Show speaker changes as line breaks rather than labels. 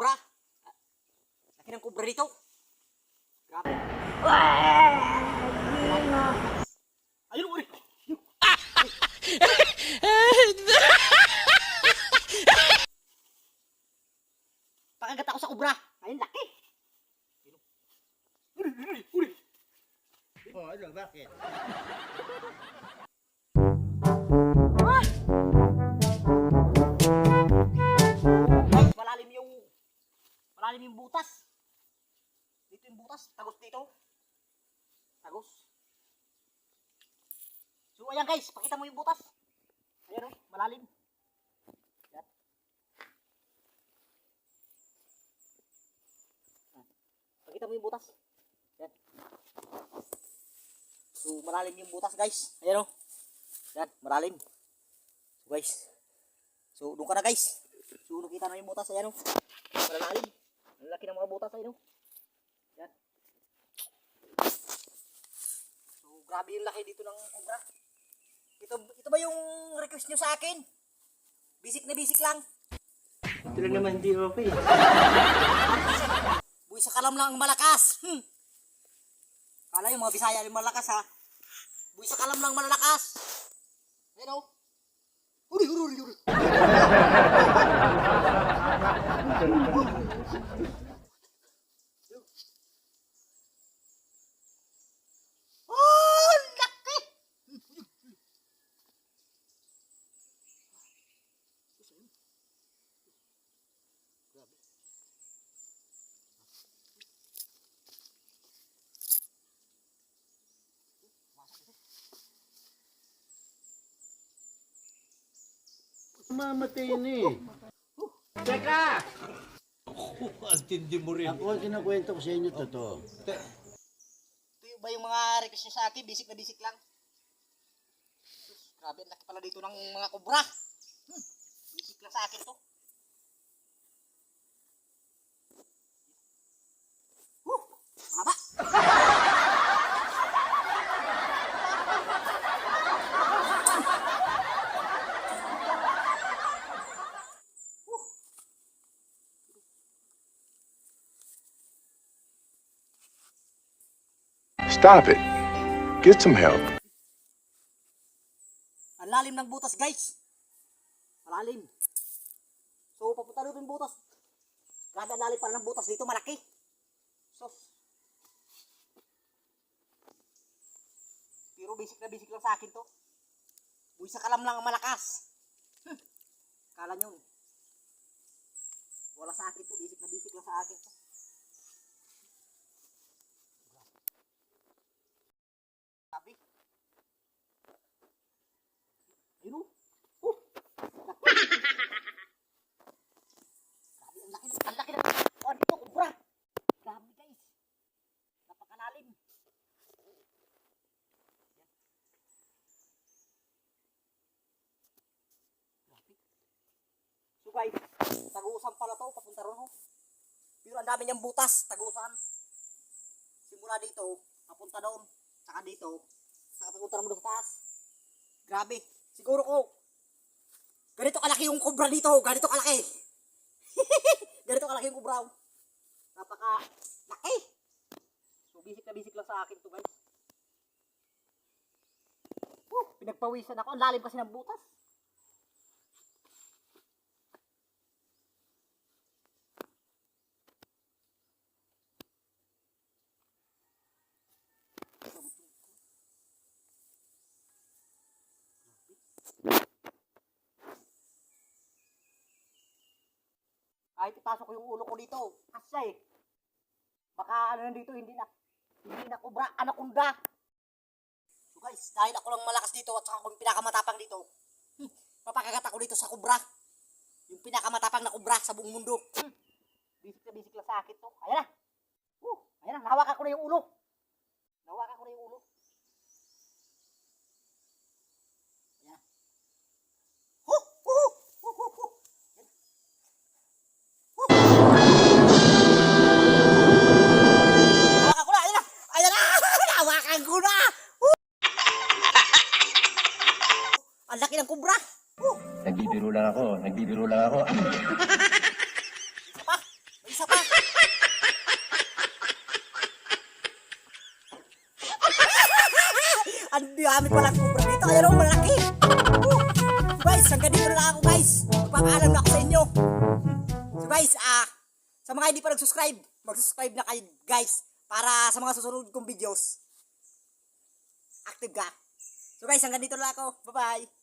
kubra. Laki ng kubra dito. Grabe. Ayun, uri. Pakagat ako sa kubra. Ayun, laki. Uri.
Oh, ano, bakit?
Guys, malalim yung butas. Dito yung butas, tagos dito. Tagos. So ayan guys, pakita mo yung butas. Ayan oh, malalim. Yan. Pakita mo yung butas. Yan. So malalim yung butas guys. Ayan oh. Yan, malalim. So guys. So doon ka na guys. So nakita na yung butas. Ayan oh. Malalim. Ang laki ng mga butas. Ayan oh. Yan. So grabe yung laki dito ng kubra. Ito ba yung request nyo sa akin? Basic na basic lang.
Ito lang naman hindi okay.
Buhay sa kalam lang ang malakas. Kala yung mga Bisaya yung malakas ha. Buhay sa kalam lang malakas. Ayan o. Uri. Oh, laki. Grabe.
Mamatay na eh.
Teka! Ang tindi mo rin.
Ako ang kinakwento ko sa inyo, totoo.
Ito ba yung mga request nyo sa akin? Basic na basic lang. Grabe, ang laki pala dito ng mga kubra. Basic lang sa akin to. Haba.
Stop it. Get some help.
Ang lalim ng butas guys. Malalim. So papunta doon yung butas. Grabe ang lalim pala ng butas dito, malaki. So, pero basic na basic lang sa akin to. Buhay sa kalam lang ang malakas. Kala nyo. Wala sa akin to, basic na basic lang sa akin to. Grabe. Ayun o. Grabe, ang laki na. Oh, dito, kubra. Grabe guys. Napakalalim. Grabe. So guys, tagusan pala to, papunta ron ho. Pero ang dami niyang butas, tagusan. Simula dito, papunta doon. Saka dito, saka papunta naman doon sa taas. Grabe. Siguro ko, ganito kalaki yung kubra dito. Ganito kalaki. Ganito kalaki yung kubra. Napaka laki. So basic na basic lang sa akin to guys. Pinagpawisan ako. Ang lalim kasi ng butas. Kahit ipasok ko yung ulo ko dito, asya eh. Baka ano nandito, hindi na kubra, anaconda. So guys, dahil ako lang malakas dito at saka ako yung pinakamatapang dito, mapakagat ako dito sa kubra. Yung pinakamatapang na kubra sa buong mundo. Basic na basic lang sa akin to. Ayan na. Ayan na, nahawakan ko na yung ulo. Nahawakan ko na yung ulo. Ayan na. Ang laki ng kubra.
Nagbibiro lang ako.
Isa pa. Marami palang kubra dito. Ayan o, malaki. So guys, hanggang dito na lang ako guys. Magpapaalam na ako sa inyo. So guys, sa mga hindi pa nag-subscribe, mag-subscribe na kayo guys. Para sa mga susunod kong videos, active ka. So guys, hanggang dito na lang ako. Bye-bye.